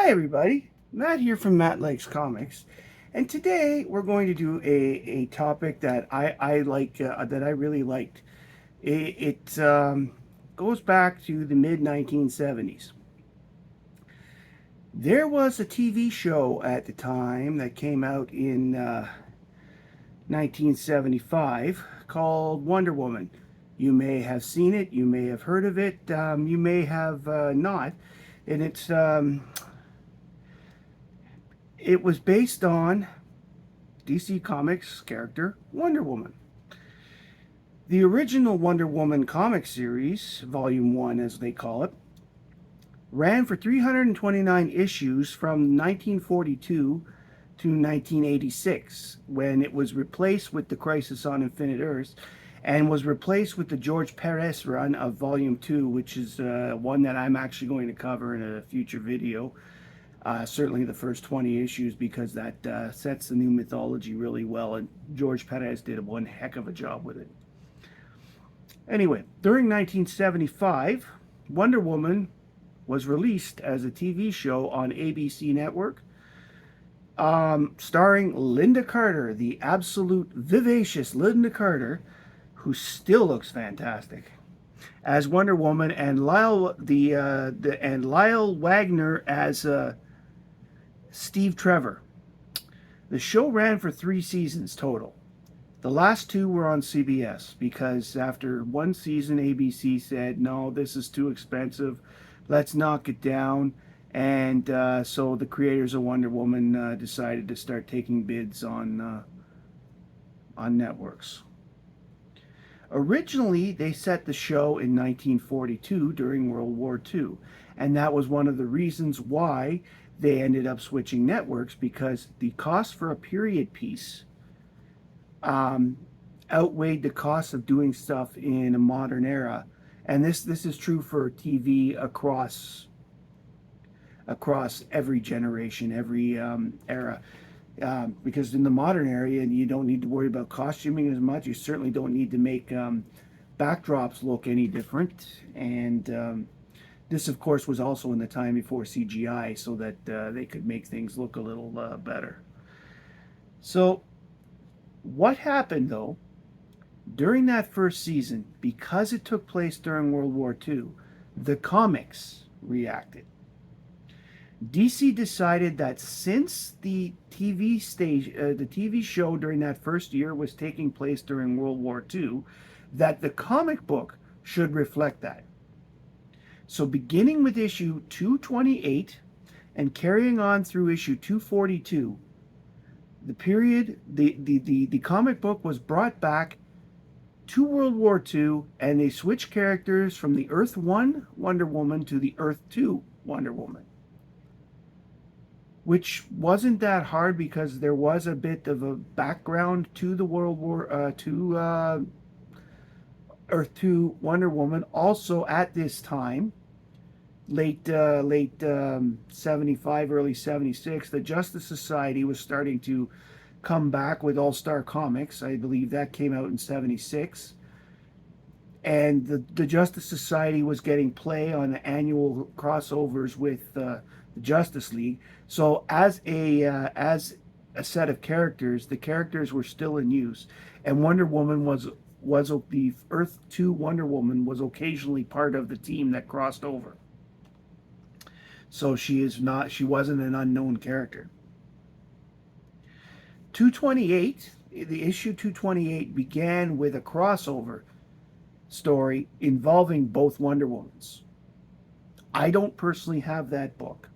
Hi everybody, Matt here from Matt Likes Comics, and today we're going to do a topic that I like that I really liked. It goes back to the mid 1970s. There was a TV show at the time that came out in 1975 called Wonder Woman. You may have seen it, you may have heard of it, you may have not, and it was based on DC Comics character Wonder Woman. The original Wonder Woman comic series, Volume 1 as they call it, ran for 329 issues from 1942 to 1986, when it was replaced with the Crisis on Infinite Earths and was replaced with the George Perez run of Volume 2, which is one that I'm actually going to cover in a future video. Certainly the first 20 issues, because that sets the new mythology really well, and George Perez did one heck of a job with it. Anyway, during 1975, Wonder Woman was released as a TV show on ABC Network, starring Lynda Carter, the absolute vivacious Lynda Carter, who still looks fantastic, as Wonder Woman, and Lyle Wagner as Steve Trevor. The show ran for 3 seasons total. The last 2 were on CBS because after one season, ABC said, no, this is too expensive. Let's knock it down. And so the creators of Wonder Woman decided to start taking bids on networks. Originally, they set the show in 1942 during World War II, and that was one of the reasons why they ended up switching networks, because the cost for a period piece outweighed the cost of doing stuff in a modern era. And this is true for TV across every generation, every era. Because in the modern area, you don't need to worry about costuming as much. You certainly don't need to make backdrops look any different. And this, of course, was also in the time before CGI, so that they could make things look a little better. So what happened, though, during that first season, because it took place during World War II, the comics reacted. DC decided that since the TV show during that first year was taking place during World War II, that the comic book should reflect that. So beginning with issue 228 and carrying on through issue 242, the comic book was brought back to World War II, and they switched characters from the Earth 1 Wonder Woman to the Earth 2 Wonder Woman, which wasn't that hard because there was a bit of a background to the Earth 2 Wonder Woman also at this time. Late 75, early 76, the Justice Society was starting to come back with All-Star Comics. I believe that came out in 76. And the Justice Society was getting play on the annual crossovers with the Justice League. So as a set of characters, the characters were still in use, and Wonder Woman was the Earth 2 Wonder Woman was occasionally part of the team that crossed over. So she wasn't an unknown character. 228, the issue 228 began with a crossover story involving both Wonder Womans. I don't personally have that book.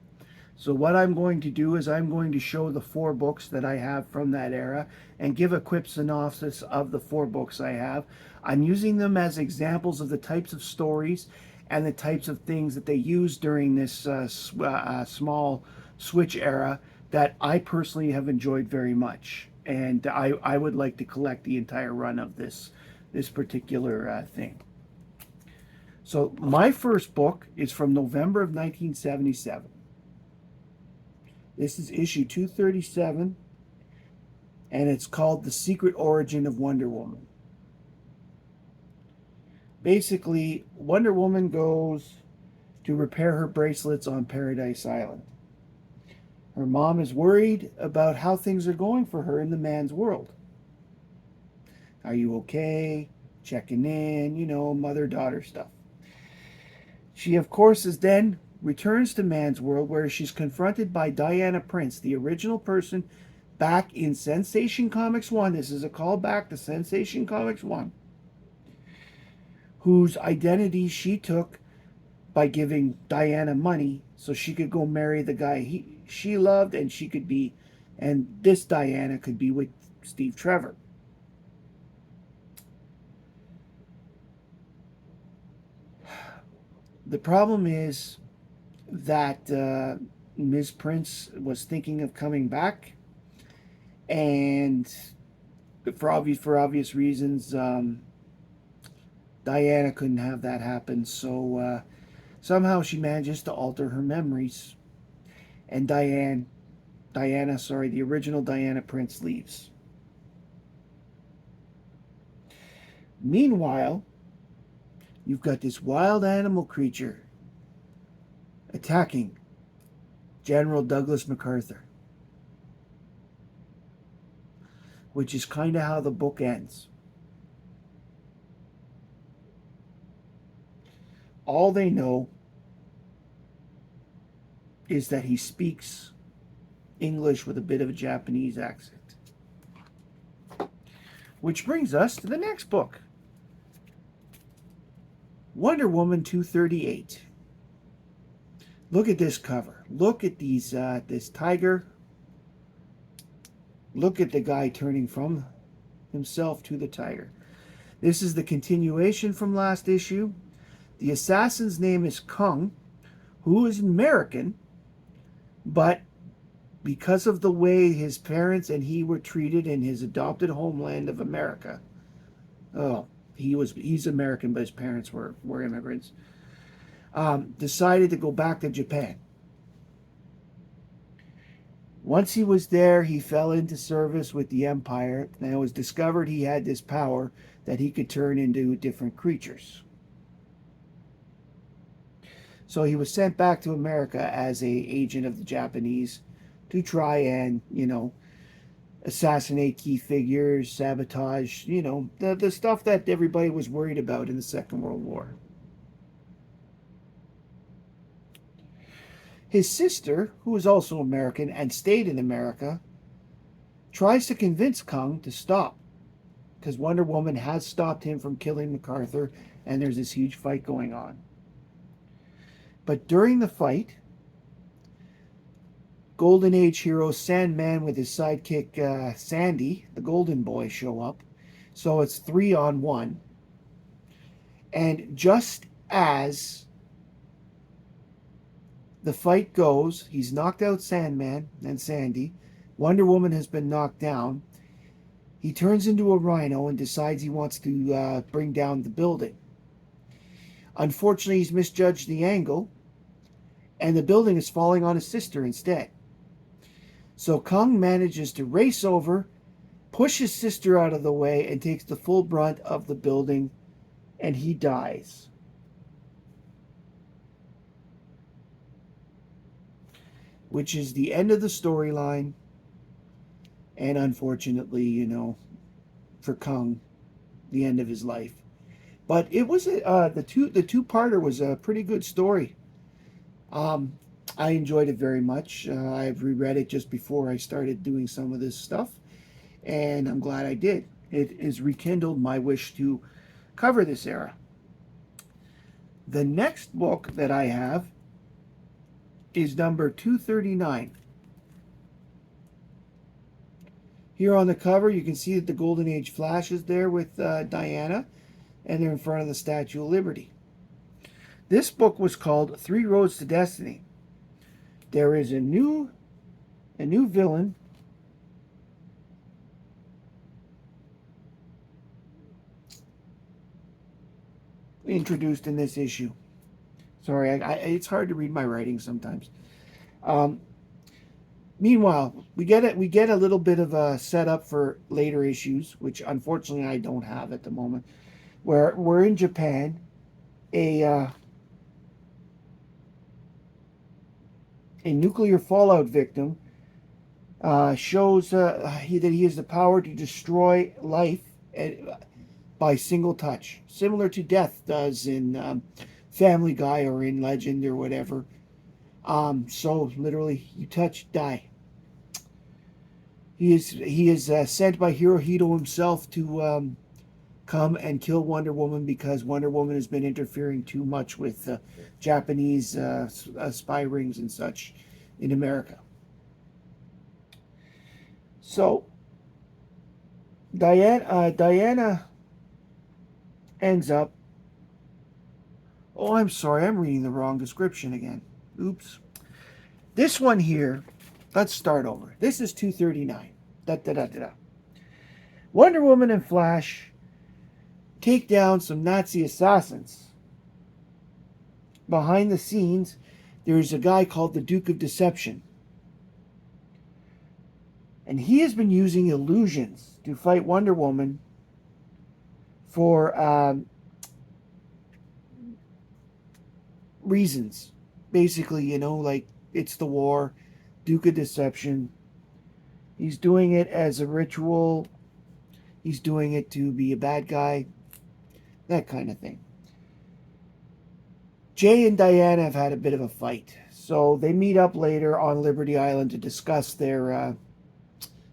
So what I'm going to do is I'm going to show the 4 books that I have from that era and give a quick synopsis of the 4 books I have. I'm using them as examples of the types of stories and the types of things that they used during this small switch era that I personally have enjoyed very much. And I would like to collect the entire run of this particular thing. So my first book is from November of 1977. This is issue 237, and it's called The Secret Origin of Wonder Woman. Basically, Wonder Woman goes to repair her bracelets on Paradise Island. Her mom is worried about how things are going for her in the man's world. Are you okay? Checking in, mother daughter stuff. She, of course, is then returns to man's world where she's confronted by Diana Prince, the original person back in Sensation Comics 1. This is a callback to Sensation Comics 1, whose identity she took by giving Diana money so she could go marry the guy she loved, and this Diana could be with Steve Trevor. The problem is that Ms. Prince was thinking of coming back, and for obvious reasons, Diana couldn't have that happen. So somehow she manages to alter her memories, and the original Diana Prince leaves. Meanwhile, you've got this wild animal creature attacking General Douglas MacArthur, which is kind of how the book ends. All they know is that he speaks English with a bit of a Japanese accent. Which brings us to the next book, Wonder Woman 238. Look at this cover. Look at this tiger. Look at the guy turning from himself to the tiger. This is the continuation from last issue. The assassin's name is Kung, who is American, but because of the way his parents and he were treated in his adopted homeland of America, he's American, but his parents were immigrants, decided to go back to Japan. Once he was there, he fell into service with the Empire, and it was discovered he had this power that he could turn into different creatures. So he was sent back to America as an agent of the Japanese to try and, assassinate key figures, sabotage, the stuff that everybody was worried about in the Second World War. His sister, who is also American and stayed in America, tries to convince Kung to stop, because Wonder Woman has stopped him from killing MacArthur, and there's this huge fight going on. But during the fight, Golden Age hero Sandman with his sidekick Sandy, the Golden Boy, show up. So it's 3-on-1. And just as the fight goes, he's knocked out Sandman and Sandy. Wonder Woman has been knocked down. He turns into a rhino and decides he wants to bring down the building. Unfortunately, he's misjudged the angle, and the building is falling on his sister instead. So Kung manages to race over, push his sister out of the way, and takes the full brunt of the building, and he dies. Which is the end of the storyline, and unfortunately, for Kung, the end of his life. But it was the two-parter was a pretty good story. I enjoyed it very much. I've reread it just before I started doing some of this stuff, and I'm glad I did. It has rekindled my wish to cover this era. The next book that I have is number 239. Here on the cover, you can see that the Golden Age Flash is there with Diana, and they're in front of the Statue of Liberty. This book was called Three Roads to Destiny. There is a new villain introduced in this issue. Sorry, it's hard to read my writing sometimes. Meanwhile, we get a little bit of a setup for later issues, which unfortunately I don't have at the moment. Where we're in Japan, a nuclear fallout victim, shows that he has the power to destroy life by single touch, similar to Death does in Family Guy or in Legend or whatever. So literally, you touch, die. He is sent by Hirohito himself to come and kill Wonder Woman because Wonder Woman has been interfering too much with Japanese spy rings and such in America. So Diana ends up. Oh, I'm sorry, I'm reading the wrong description again. Oops. This one here, let's start over. This is 239. Da da da da da. Wonder Woman and Flash take down some Nazi assassins. Behind the scenes, there's a guy called the Duke of Deception. And he has been using illusions to fight Wonder Woman for reasons. Basically, like it's the war, Duke of Deception. He's doing it as a ritual. He's doing it to be a bad guy. That kind of thing. Jay and Diana have had a bit of a fight. So they meet up later on Liberty Island to discuss their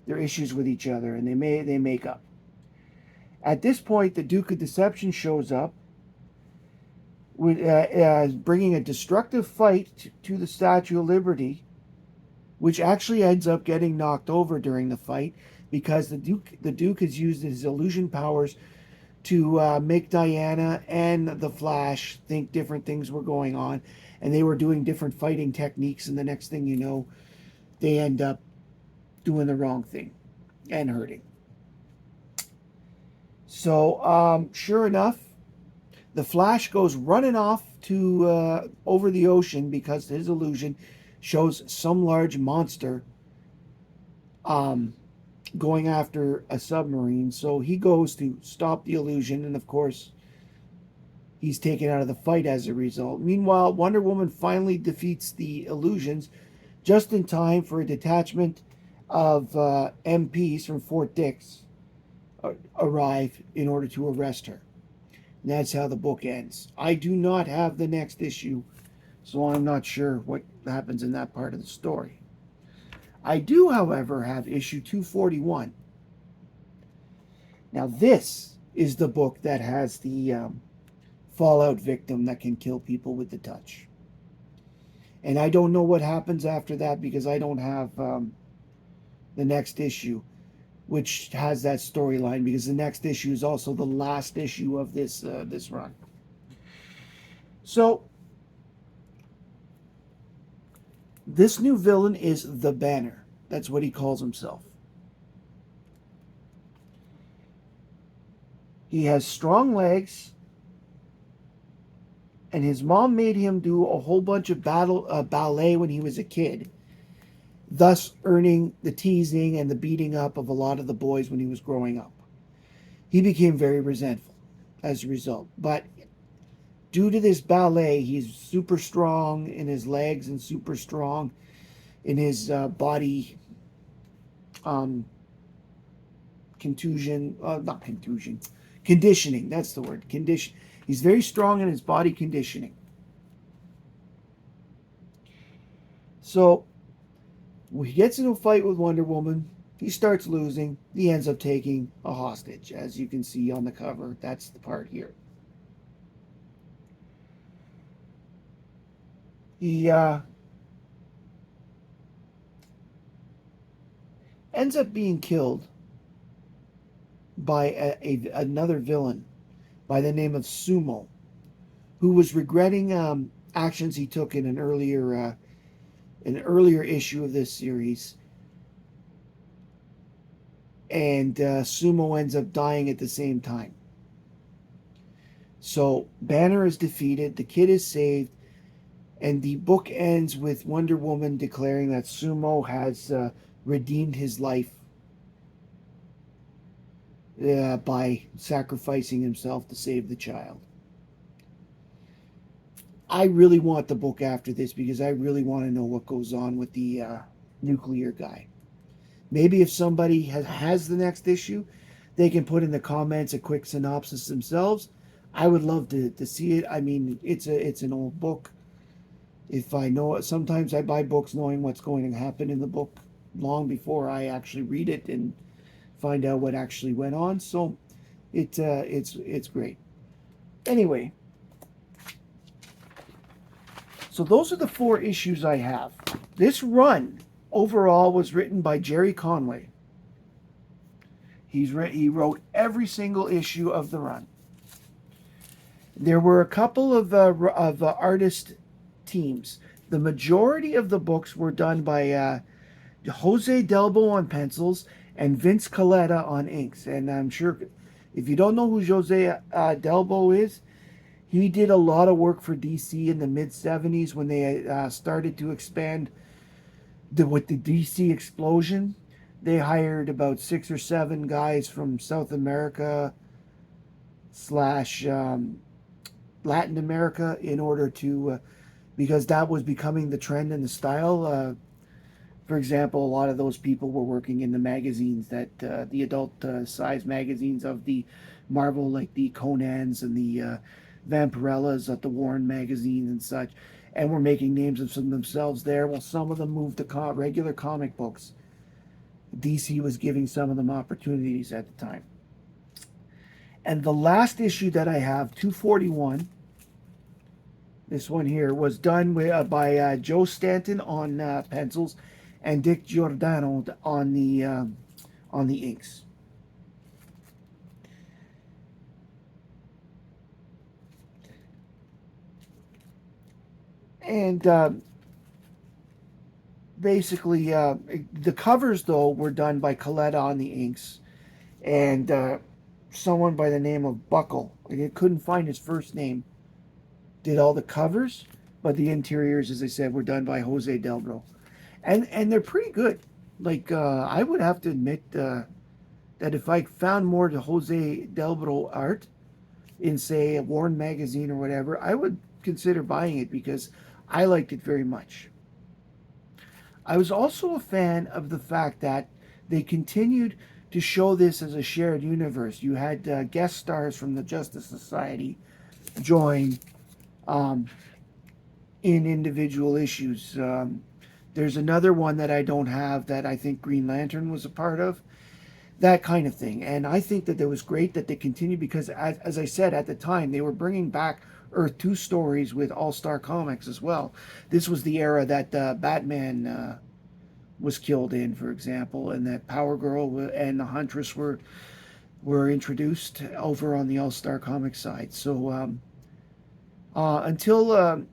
issues with each other, and they make up. At this point, the Duke of Deception shows up, with, bringing a destructive fight to the Statue of Liberty, which actually ends up getting knocked over during the fight because the Duke has used his illusion powers to make Diana and the Flash think different things were going on, and they were doing different fighting techniques, and the next thing you know, they end up doing the wrong thing and hurting. So, sure enough, the Flash goes running off to over the ocean because his illusion shows some large monster going after a submarine. So he goes to stop the illusion, and of course, he's taken out of the fight as a result. Meanwhile, Wonder Woman finally defeats the illusions just in time for a detachment of MPs from Fort Dix arrive in order to arrest her. And that's how the book ends. I do not have the next issue, so I'm not sure what happens in that part of the story. I do, however, have issue 241. Now, this is the book that has the Fallout victim that can kill people with the touch. And I don't know what happens after that because I don't have the next issue, which has that storyline, because the next issue is also the last issue of this run. So, this new villain is the Banner. That's what he calls himself. He has strong legs, and his mom made him do a whole bunch of ballet when he was a kid, thus earning the teasing and the beating up of a lot of the boys when he was growing up. He became very resentful as a result. But due to this ballet, he's super strong in his legs and super strong in his body conditioning. That's the word. He's very strong in his body conditioning. So when he gets into a fight with Wonder Woman, he starts losing. He ends up taking a hostage, as you can see on the cover. That's the part here. He ends up being killed by another villain by the name of Sumo, who was regretting actions he took in an earlier issue of this series. And Sumo ends up dying at the same time. So Banner is defeated, the kid is saved, and the book ends with Wonder Woman declaring that Sumo has redeemed his life by sacrificing himself to save the child. I really want the book after this because I really want to know what goes on with the nuclear guy. Maybe if somebody has the next issue, they can put in the comments a quick synopsis themselves. I would love to see it. I mean, it's an old book. If I know it, sometimes I buy books knowing what's going to happen in the book long before I actually read it and find out what actually went on. So it's great. Anyway, so those are the 4 issues I have. This run overall was written by Jerry Conway. He wrote every single issue of the run. There were a couple of artist teams. The majority of the books were done by Jose Delbo on pencils and Vince Colletta on inks. And I'm sure if you don't know who Jose Delbo is, he did a lot of work for DC in the mid 70s when they started to expand with the DC explosion. They hired about 6 or 7 guys from South America slash Latin America in order to, because that was becoming the trend and the style. For example, a lot of those people were working in the magazines that the adult size magazines of the Marvel, like the Conans and the Vampirellas at the Warren magazine and such, and were making names of themselves there. Well, some of them moved to regular comic books. DC was giving some of them opportunities at the time. And the last issue that I have, 241, this one here, was done by Joe Stanton on pencils and Dick Giordano on the inks. And basically, the covers, though, were done by Colletta on the inks. And someone by the name of Buckle, I couldn't find his first name, did all the covers. But the interiors, as I said, were done by Jose Delbro. And they're pretty good. Like, I would have to admit that if I found more to Jose Delbro art in, say, a Warren magazine or whatever, I would consider buying it because I liked it very much. I was also a fan of the fact that they continued to show this as a shared universe. You had guest stars from the Justice Society join in individual issues. There's another one that I don't have that I think Green Lantern was a part of. That kind of thing. And I think that it was great that they continued because, as I said at the time, they were bringing back Earth 2 stories with All-Star Comics as well. This was the era that Batman was killed in, for example, and that Power Girl and the Huntress were introduced over on the All-Star Comics side. So until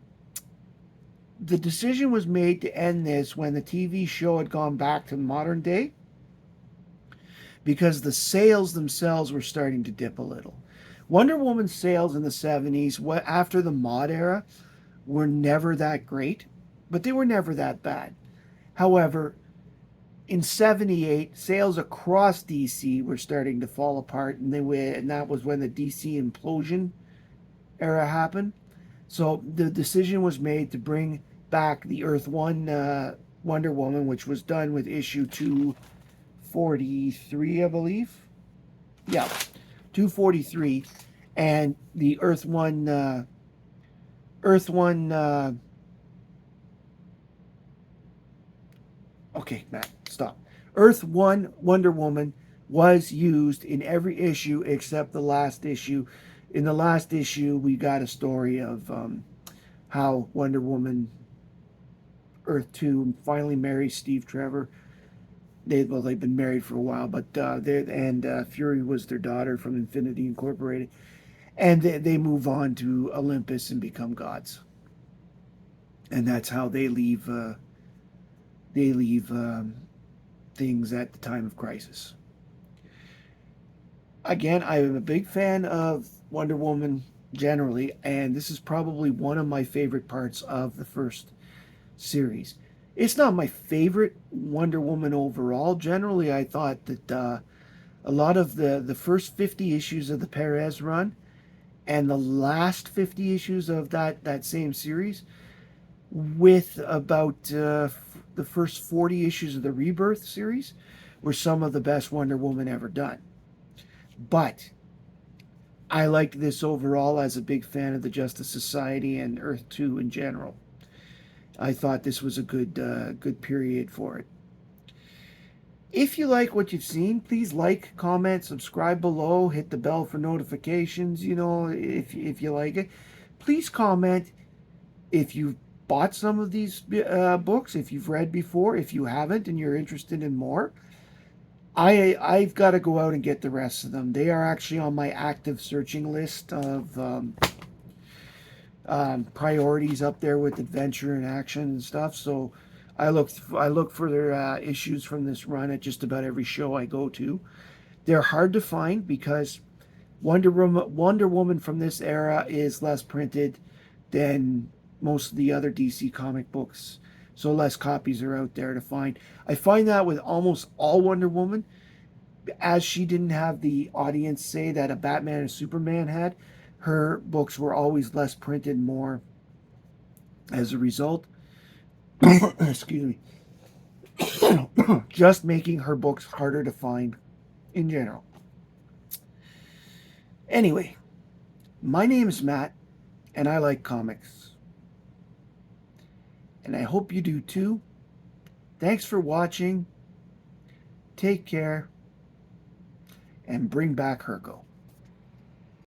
the decision was made to end this when the TV show had gone back to modern day, because the sales themselves were starting to dip a little. Wonder Woman sales in the 70s, after the mod era, were never that great, but they were never that bad. However, in 78, sales across DC were starting to fall apart, and that was when the DC implosion era happened. So the decision was made to bring back the Earth 1 Wonder Woman, which was done with issue 243, I believe. Yeah, 243, and the Earth 1 okay, Matt, stop. Earth 1 Wonder Woman was used in every issue except the last issue. In the last issue, we got a story of how Wonder Woman Earth 2 finally marries Steve Trevor. They've been married for a while, but Fury was their daughter from Infinity Incorporated, and they move on to Olympus and become gods, and that's how they leave. Things at the time of crisis. Again, I am a big fan of Wonder Woman generally, and this is probably one of my favorite parts of the first series. It's not my favorite Wonder Woman overall. Generally, I thought that a lot of the first 50 issues of the Perez run and the last 50 issues of that same series, with about the first 40 issues of the Rebirth series, were some of the best Wonder Woman ever done. But I liked this overall as a big fan of the Justice Society and Earth 2 in general. I thought this was a good period for it. If you like what you've seen, please like, comment, subscribe below, hit the bell for notifications, if you like it. Please comment if you've bought some of these books, if you've read before, if you haven't and you're interested in more. I've got to go out and get the rest of them. They are actually on my active searching list of priorities up there with adventure and action and stuff. So I look for their issues from this run at just about every show I go to. They're hard to find because Wonder Woman from this era is less printed than most of the other DC comic books. So less copies are out there to find. I find that with almost all Wonder Woman, as she didn't have the audience say that a Batman and Superman had, her books were always less printed more as a result. Excuse me. Just making her books harder to find in general. Anyway, my name is Matt, and I like comics. And I hope you do too. Thanks for watching. Take care. And bring back Herco.